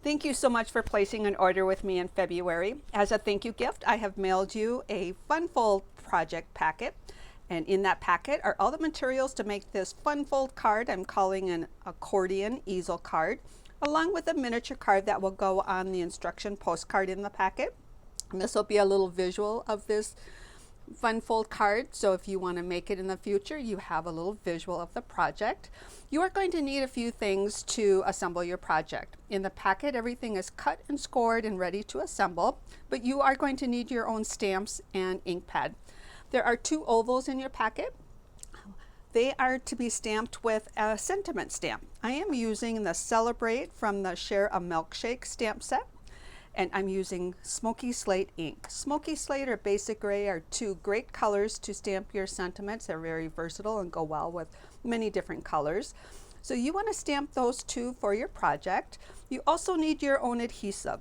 Thank you so much for placing an order with me in February. As a thank you gift, I have mailed you a Fun Fold project packet. And in that packet are all the materials to make this Fun Fold card I'm calling an Accordion Easel card, along with a miniature card that will go on the instruction postcard in the packet. And this will be a little visual of this Fun Fold card, so if you want to make it in the future, you have a little visual of the project. You are going to need a few things to assemble your project. In the packet, everything is cut and scored and ready to assemble, but you are going to need your own stamps and ink pad. There are 2 ovals in your packet. They are to be stamped with a sentiment stamp. I am using the Celebrate from the Share a Milkshake stamp set, and I'm using Smoky Slate ink. Smoky Slate or Basic Gray are 2 great colors to stamp your sentiments. They're very versatile and go well with many different colors. So you want to stamp those 2 for your project. You also need your own adhesive.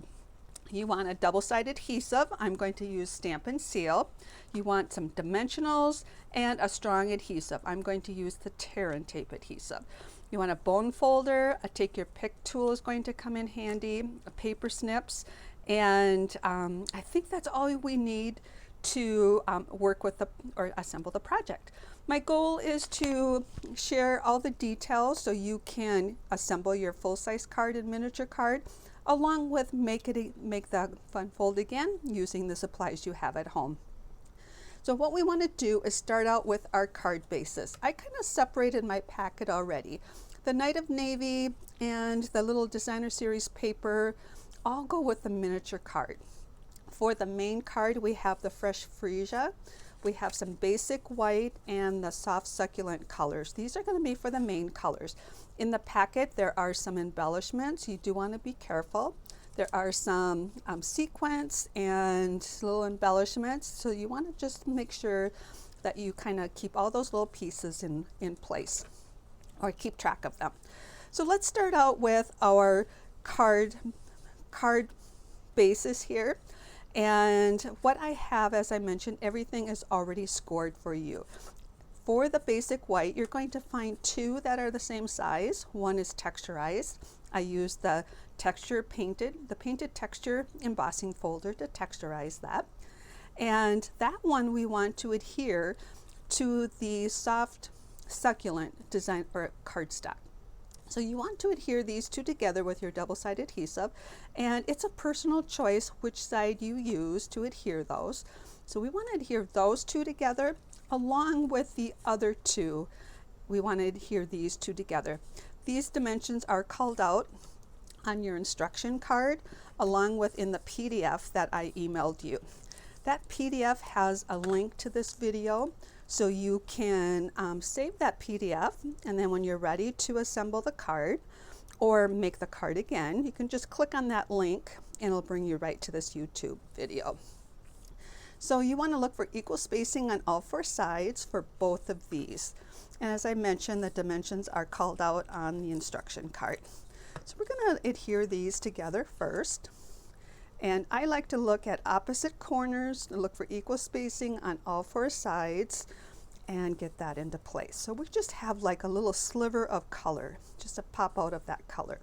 You want a double-sided adhesive. I'm going to use Stampin' Seal. You want some dimensionals and a strong adhesive. I'm going to use the Tear and Tape adhesive. You want a bone folder, a take your pick tool is going to come in handy, a paper snips, and I think that's all we need to work with or assemble the project. My goal is to share all the details so you can assemble your full-size card and miniature card, along with make the Fun Fold again using the supplies you have at home. So what we want to do is start out with our card bases. I kind of separated my packet already. The Night of Navy and the little designer series paper all go with the miniature card. For the main card, we have the fresh freesia. We have some basic white and the soft succulent colors. These are going to be for the main colors. In the packet, there are some embellishments. You do want to be careful. There are some sequins and little embellishments, so you want to just make sure that you kind of keep all those little pieces in place, or keep track of them. So let's start out with our card bases here. And what I have, as I mentioned, everything is already scored for you. For the basic white, you're going to find 2 that are the same size. One is texturized. I use the painted texture embossing folder to texturize that. And that one we want to adhere to the soft succulent design or cardstock. So you want to adhere these 2 together with your double-sided adhesive, and it's a personal choice which side you use to adhere those. So we want to adhere those 2 together along with the other 2. We want to adhere these 2 together. These dimensions are called out on your instruction card along with in the PDF that I emailed you. That PDF has a link to this video, so you can save that PDF, and then when you're ready to assemble the card or make the card again, you can just click on that link and it'll bring you right to this YouTube video. So you want to look for equal spacing on all 4 sides for both of these. And as I mentioned, the dimensions are called out on the instruction card. So we're going to adhere these together first. And I like to look at opposite corners, look for equal spacing on all 4 sides, and get that into place. So we just have like a little sliver of color, just to pop out of that color.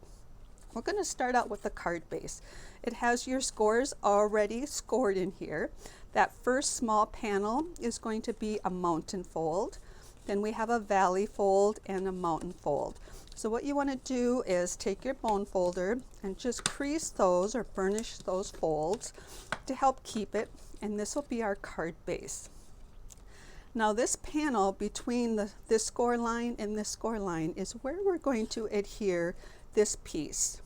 We're going to start out with the card base. It has your scores already scored in here. That first small panel is going to be a mountain fold. Then we have a valley fold and a mountain fold. So what you want to do is take your bone folder and just crease those or burnish those folds to help keep it, and this will be our card base. Now this panel between this score line and this score line is where we're going to adhere this piece,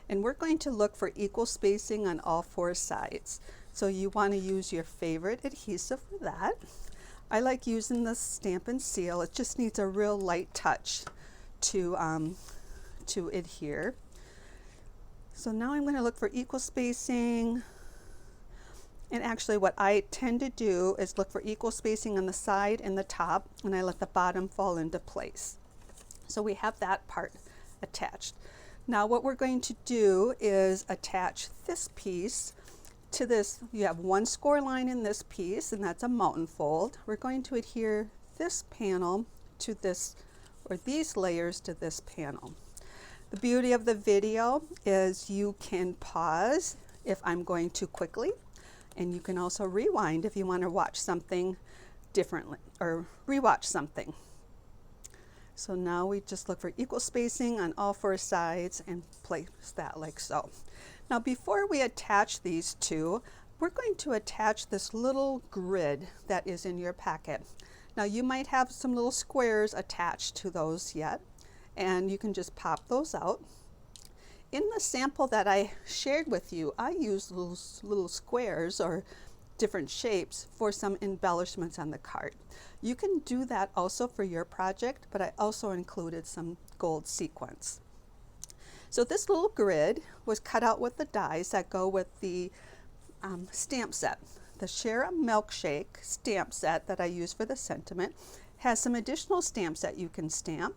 and we're going to look for equal spacing on all 4 sides. So you want to use your favorite adhesive for that. I like using the Stampin' Seal. It just needs a real light touch to adhere. So now I'm going to look for equal spacing, and actually what I tend to do is look for equal spacing on the side and the top, and I let the bottom fall into place. So we have that part attached. Now what we're going to do is attach this piece to this. You have 1 score line in this piece, and that's a mountain fold. We're going to adhere this panel to this, or these layers to this panel. The beauty of the video is you can pause if I'm going too quickly, and you can also rewind if you want to watch something differently or rewatch something. So now we just look for equal spacing on all 4 sides and place that like so. Now before we attach these two, we're going to attach this little grid that is in your packet. Now you might have some little squares attached to those yet, and you can just pop those out. In the sample that I shared with you, I used little squares or different shapes for some embellishments on the card. You can do that also for your project, but I also included some gold sequins. So this little grid was cut out with the dies that go with the stamp set. The Share a Milkshake stamp set that I use for the sentiment has some additional stamps that you can stamp,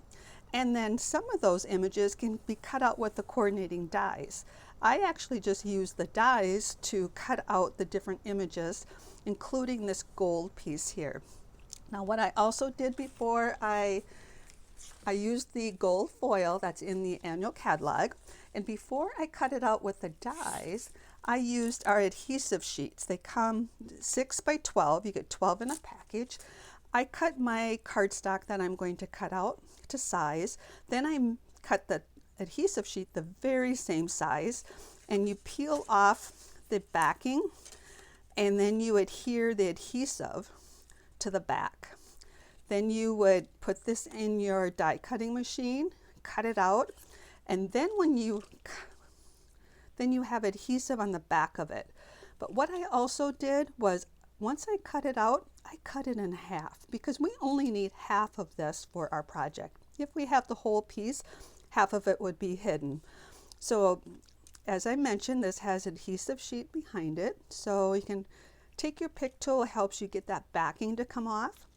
and then some of those images can be cut out with the coordinating dies. I actually just used the dies to cut out the different images, including this gold piece here. Now what I also did before, I used the gold foil that's in the annual catalog, and before I cut it out with the dies, I used our adhesive sheets. They come 6 by 12, you get 12 in a package. I cut my cardstock that I'm going to cut out to size, then I cut the adhesive sheet the very same size, and you peel off the backing, and then you adhere the adhesive to the back. Then you would put this in your die cutting machine, cut it out, and then you have adhesive on the back of it. But what I also did was, once I cut it out, I cut it in half because we only need half of this for our project. If we have the whole piece, half of it would be hidden. So as I mentioned, this has adhesive sheet behind it. So you can take your pick tool, it helps you get that backing to come off.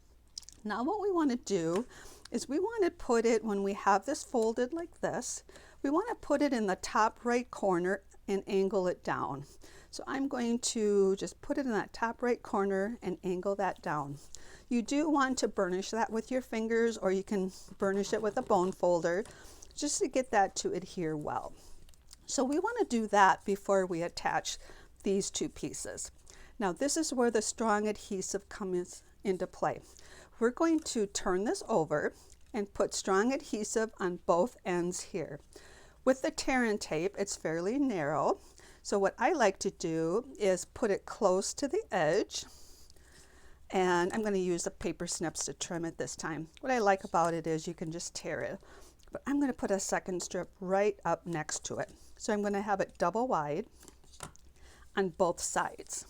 Now what we want to do is we want to put it, when we have this folded like this, we want to put it in the top right corner and angle it down. So I'm going to just put it in that top right corner and angle that down. You do want to burnish that with your fingers, or you can burnish it with a bone folder just to get that to adhere well. So we want to do that before we attach these two pieces. Now this is where the strong adhesive comes into play. We're going to turn this over and put strong adhesive on both ends here. With the tear and tape, it's fairly narrow. So what I like to do is put it close to the edge, and I'm going to use the paper snips to trim it this time. What I like about it is you can just tear it, but I'm going to put a second strip right up next to it. So I'm going to have it double wide on both sides.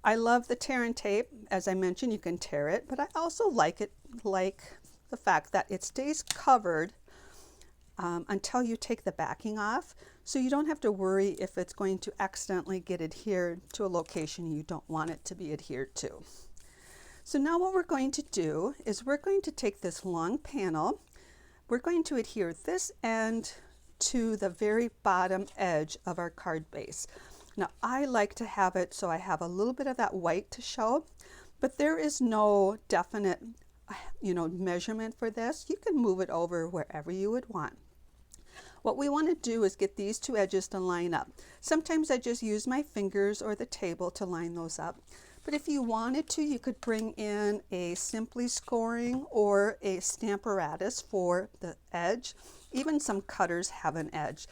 I love the tear and tape. As I mentioned, you can tear it, but I also like the fact that it stays covered until you take the backing off, so you don't have to worry if it's going to accidentally get adhered to a location you don't want it to be adhered to. So now what we're going to do is we're going to take this long panel, we're going to adhere this end to the very bottom edge of our card base. Now I like to have it so I have a little bit of that white to show, but there is no definite measurement for this. You can move it over wherever you would want. What we want to do is get these two edges to line up. Sometimes I just use my fingers or the table to line those up. But if you wanted to, you could bring in a simply scoring or a stamparatus for the edge. Even some cutters have an edge.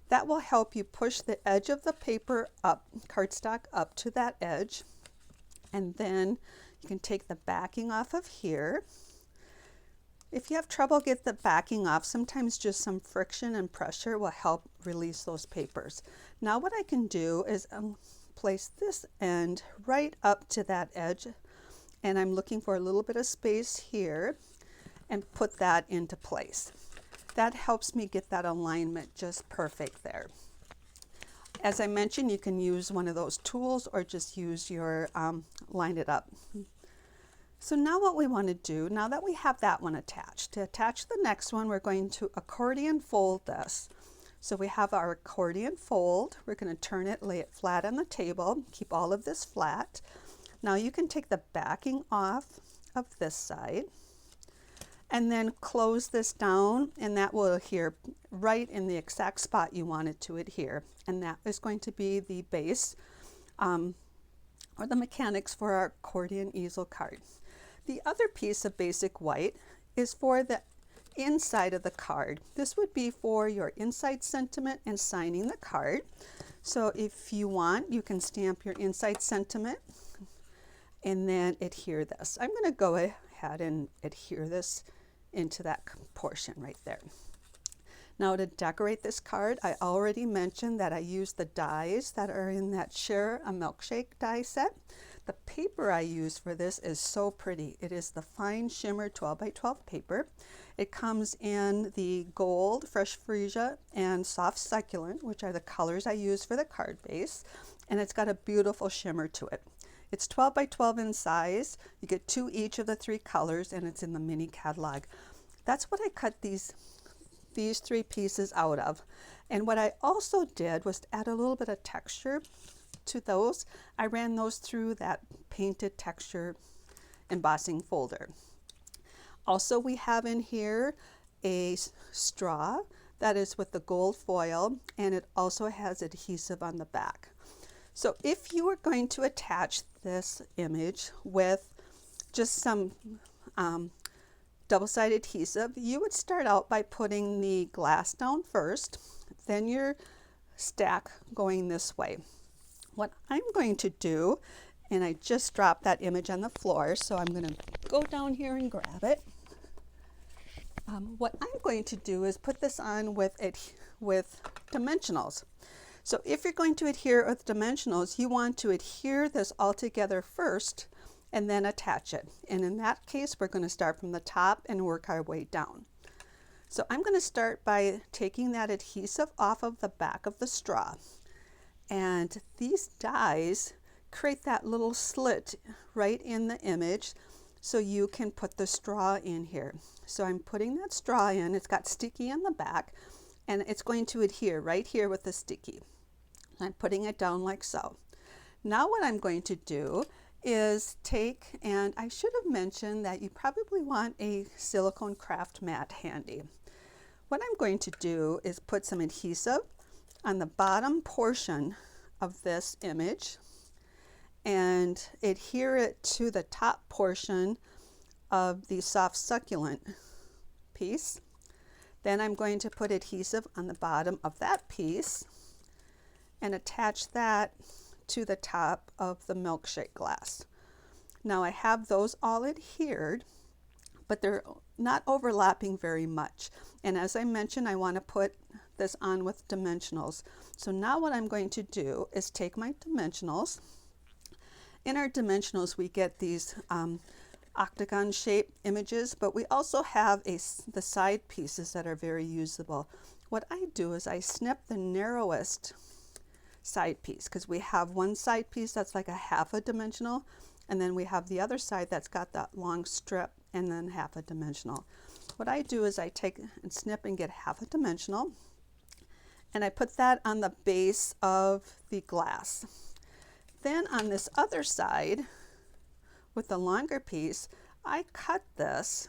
That will help you push the edge of the paper up, cardstock up to that edge. And then you can take the backing off of here. If you have trouble get the backing off, sometimes just some friction and pressure will help release those papers. Now what I can do is place this end right up to that edge, and I'm looking for a little bit of space here and put that into place. That helps me get that alignment just perfect there. As I mentioned, you can use one of those tools or just use your line it up. So now what we want to do, now that we have that one attached, to attach the next one, we're going to accordion fold this. So we have our accordion fold. We're going to turn it, lay it flat on the table, keep all of this flat. Now you can take the backing off of this side, and then close this down, and that will adhere right in the exact spot you want it to adhere. And that is going to be the base or the mechanics for our accordion easel card. The other piece of basic white is for the inside of the card. This would be for your inside sentiment and signing the card. So if you want, you can stamp your inside sentiment and then adhere this. I'm going to go ahead and adhere this into that portion right there. Now to decorate this card, I already mentioned that I use the dies that are in that Share a Milkshake die set. The paper I use for this is so pretty. It is the fine shimmer 12 by 12 paper. It comes in the gold, fresh freesia, and soft succulent, which are the colors I use for the card base. And it's got a beautiful shimmer to it. It's 12 by 12 in size. You get 2 each of the 3 colors, and it's in the mini catalog. That's what I cut these 3 pieces out of. And what I also did was to add a little bit of texture to those. I ran those through that painted texture embossing folder. Also, we have in here a straw that is with the gold foil, and it also has adhesive on the back. So if you are going to attach this image with just some double-sided adhesive, you would start out by putting the glass down first, then your stack going this way. What I'm going to do, and I just dropped that image on the floor, so I'm going to go down here and grab it. What I'm going to do is put this on with dimensionals. So if you're going to adhere with dimensionals, you want to adhere this all together first and then attach it. And in that case, we're going to start from the top and work our way down. So I'm going to start by taking that adhesive off of the back of the straw. And these dies create that little slit right in the image so you can put the straw in here. So I'm putting that straw in. It's got sticky on the back, and it's going to adhere right here with the sticky. I'm putting it down like so. Now what I'm going to do is take, and I should have mentioned that you probably want a silicone craft mat handy. What I'm going to do is put some adhesive on the bottom portion of this image and adhere it to the top portion of the soft succulent piece. Then I'm going to put adhesive on the bottom of that piece and attach that to the top of the milkshake glass. Now I have those all adhered, but they're not overlapping very much. And as I mentioned, I want to put this on with dimensionals. So now what I'm going to do is take my dimensionals. In our dimensionals, we get these octagon shaped images, but we also have the side pieces that are very usable. What I do is I snip the narrowest side piece, because we have one side piece that's like a half a dimensional, and then we have the other side that's got that long strip and then half a dimensional. What I do is I take and snip and get half a dimensional, and I put that on the base of the glass. Then on this other side with the longer piece, I cut this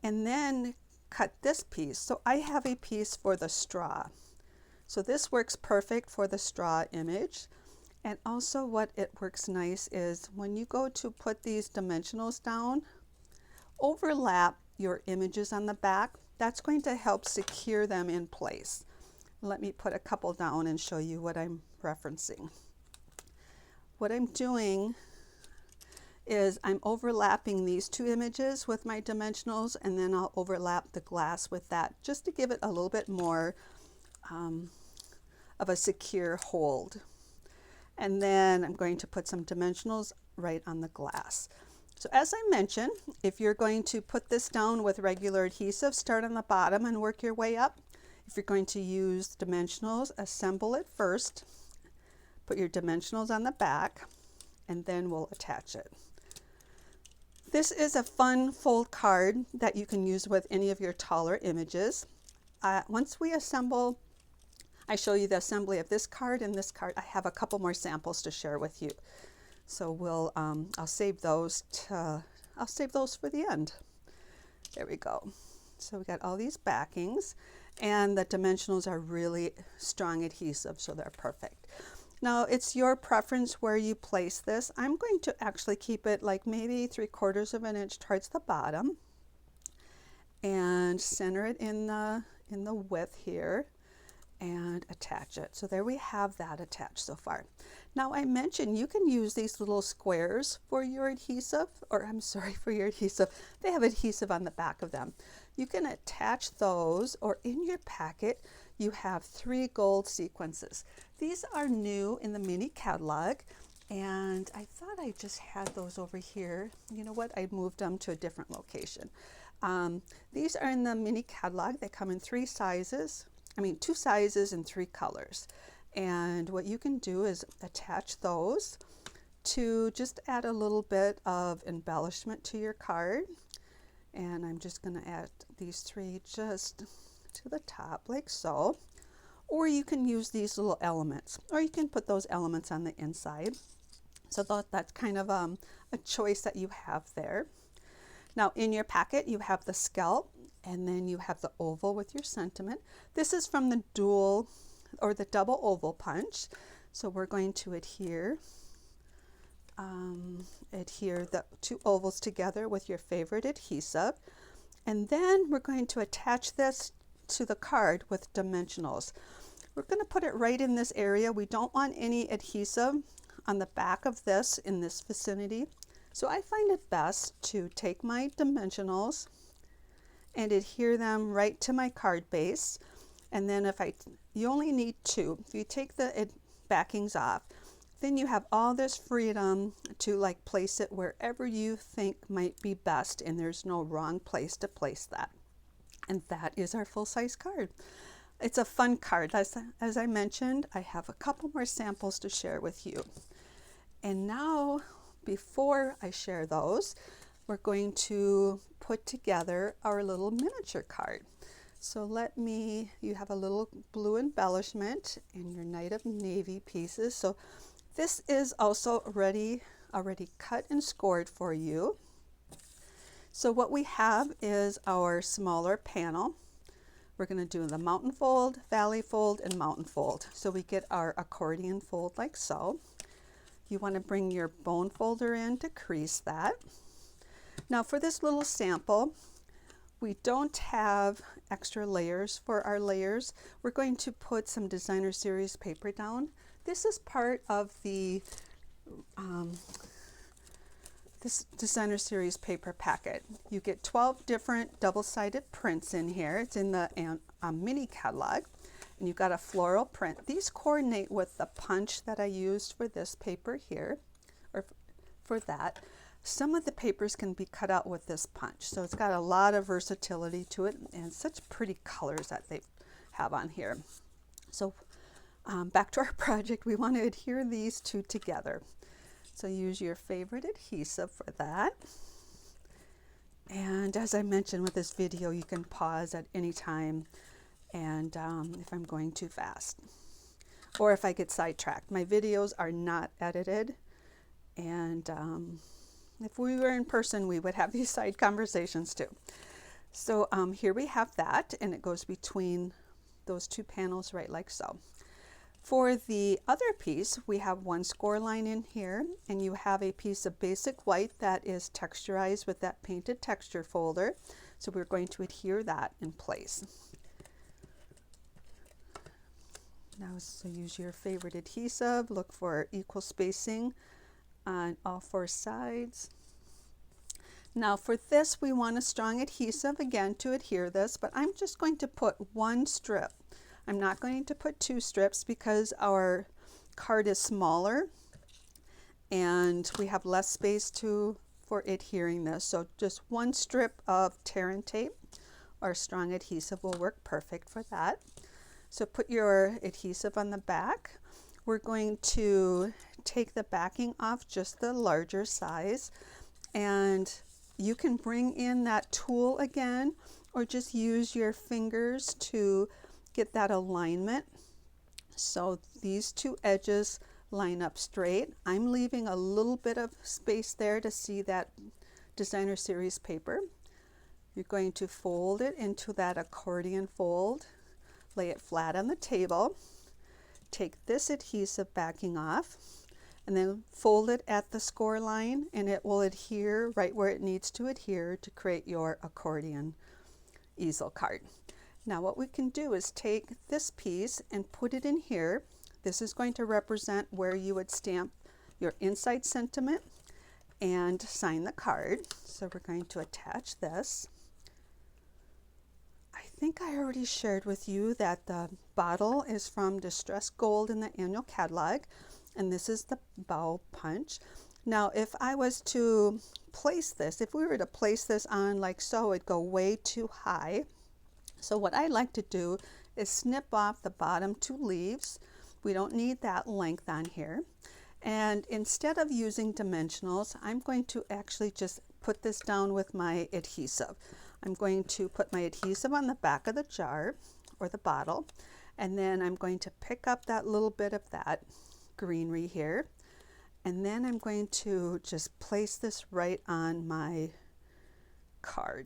and then cut this piece. So I have a piece for the straw. So this works perfect for the straw image. And also what it works nice is when you go to put these dimensionals down, overlap your images on the back. That's going to help secure them in place. Let me put a couple down and show you what I'm referencing. What I'm doing is I'm overlapping these 2 images with my dimensionals, and then I'll overlap the glass with that just to give it a little bit more of a secure hold. And then I'm going to put some dimensionals right on the glass. So as I mentioned, if you're going to put this down with regular adhesive, start on the bottom and work your way up. If you're going to use dimensionals, assemble it first, put your dimensionals on the back, and then we'll attach it. This is a fun fold card that you can use with any of your taller images. Once we assemble, I show you the assembly of this card and this card, I have a couple more samples to share with you. So I'll save those for the end. There we go. So we got all these backings, and the dimensionals are really strong adhesive, so they're perfect. Now it's your preference where you place this. I'm going to actually keep it like maybe 3/4 of an inch towards the bottom and center it in the width here and attach it. So there we have that attached so far. Now I mentioned you can use these little squares for your adhesive, or I'm sorry, for your adhesive. They have adhesive on the back of them. You can attach those, or in your packet you have 3 gold sequences. These are new in the mini catalog, and I thought I just had those over here. You know what, I moved them to a different location. These are in the mini catalog. They come in 2 sizes and 3 colors. And what you can do is attach those to just add a little bit of embellishment to your card. And I'm just going to add these 3 just to the top like so. Or you can use these little elements, or you can put those elements on the inside. So that's kind of a choice that you have there. Now in your packet you have the scallop, and then you have the oval with your sentiment. This is from the dual or the double oval punch. So we're going to adhere the 2 ovals together with your favorite adhesive. And then we're going to attach this to the card with dimensionals. We're going to put it right in this area. We don't want any adhesive on the back of this in this vicinity. So I find it best to take my dimensionals and adhere them right to my card base. And then you only need 2. If you take the backings off, then you have all this freedom to like place it wherever you think might be best, and there's no wrong place to place that. And that is our full-size card. It's a fun card. As I mentioned, I have a couple more samples to share with you. And now, before I share those, we're going to put together our little miniature card. So you have a little blue embellishment in your Night of Navy pieces. So this is also already cut and scored for you. So what we have is our smaller panel. We're going to do the mountain fold, valley fold, and mountain fold. So we get our accordion fold like so. You want to bring your bone folder in to crease that. Now for this little sample, we don't have extra layers for our layers. We're going to put some designer series paper down. This is part of the this designer series paper packet. You get 12 different double-sided prints in here. It's in the mini catalog, and you've got a floral print. These coordinate with the punch that I used for this paper here, or for that. Some of the papers can be cut out with this punch, so it's got a lot of versatility to it, and such pretty colors that they have on here. So back to our project, we want to adhere these 2 together. So use your favorite adhesive for that. And as I mentioned with this video, you can pause at any time, and if I'm going too fast or if I get sidetracked. My videos are not edited, and if we were in person, we would have these side conversations too. So here we have that, and it goes between those 2 panels right like so. For the other piece, we have 1 score line in here, and you have a piece of basic white that is texturized with that painted texture folder. So we're going to adhere that in place. Now, so use your favorite adhesive. Look for equal spacing on all 4 sides. Now for this, we want a strong adhesive again to adhere this, but I'm just going to put 1 strip. I'm not going to put 2 strips because our card is smaller and we have less space for adhering this. So just 1 strip of tear and tape or strong adhesive will work perfect for that. So put your adhesive on the back. We're going to take the backing off just the larger size, and you can bring in that tool again or just use your fingers to get that alignment. So these 2 edges line up straight. I'm leaving a little bit of space there to see that designer series paper. You're going to fold it into that accordion fold, lay it flat on the table, take this adhesive backing off, and then fold it at the score line, and it will adhere right where it needs to adhere to create your accordion easel card. Now what we can do is take this piece and put it in here. This is going to represent where you would stamp your inside sentiment and sign the card. So we're going to attach this. I think I already shared with you that the bottle is from Distress Gold in the annual catalog, and this is the bow punch. Now if I was to place this, if we were to place this on like so, it'd go way too high. So what I like to do is snip off the bottom two leaves. We don't need that length on here. And instead of using dimensionals, I'm going to actually just put this down with my adhesive. I'm going to put my adhesive on the back of the jar or the bottle, and then I'm going to pick up that little bit of that greenery here, and then I'm going to just place this right on my card.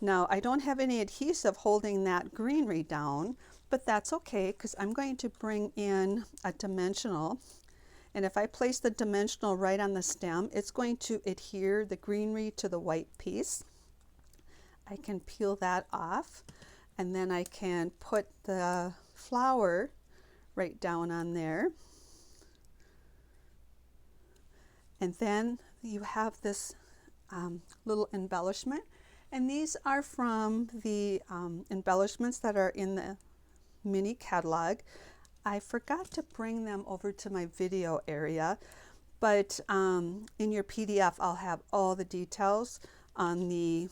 Now I don't have any adhesive holding that greenery down, but that's okay because I'm going to bring in a dimensional, and if I place the dimensional right on the stem, it's going to adhere the greenery to the white piece. I can peel that off, and then I can put the flower right down on there. And then you have this little embellishment, and these are from the embellishments that are in the mini catalog. I forgot to bring them over to my video area, but in your PDF I'll have all the details on the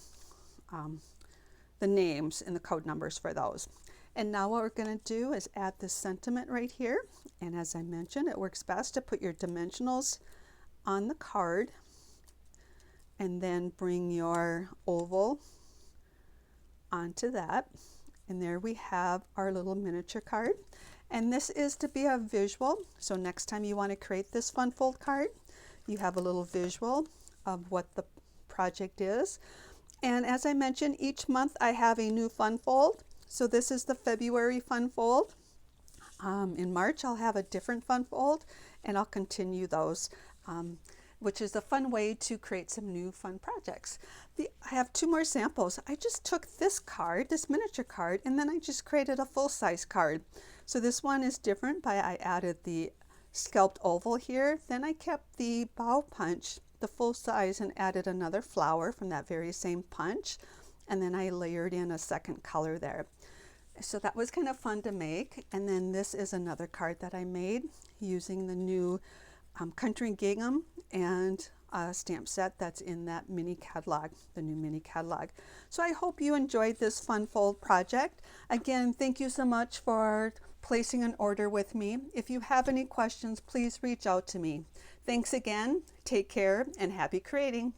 names and the code numbers for those. And now what we're going to do is add this sentiment right here, and as I mentioned, it works best to put your dimensionals on the card and then bring your oval onto that, and there we have our little miniature card. And this is to be a visual, so next time you want to create this fun fold card, you have a little visual of what the project is. And as I mentioned, each month I have a new fun fold. So this is the February fun fold. In March I'll have a different fun fold, and I'll continue those, which is a fun way to create some new fun projects. I have two more samples. I just took this card, this miniature card, and then I just created a full-size card. So this one is different by I added the scalped oval here. Then I kept the bow punch, the full size, and added another flower from that very same punch. And then I layered in a second color there. So that was kind of fun to make. And then this is another card that I made using the new country gingham and a stamp set that's in that mini catalog, the new mini catalog. So I hope you enjoyed this fun fold project. Again, thank you so much for placing an order with me. If you have any questions, please reach out to me. Thanks again, take care, and happy creating.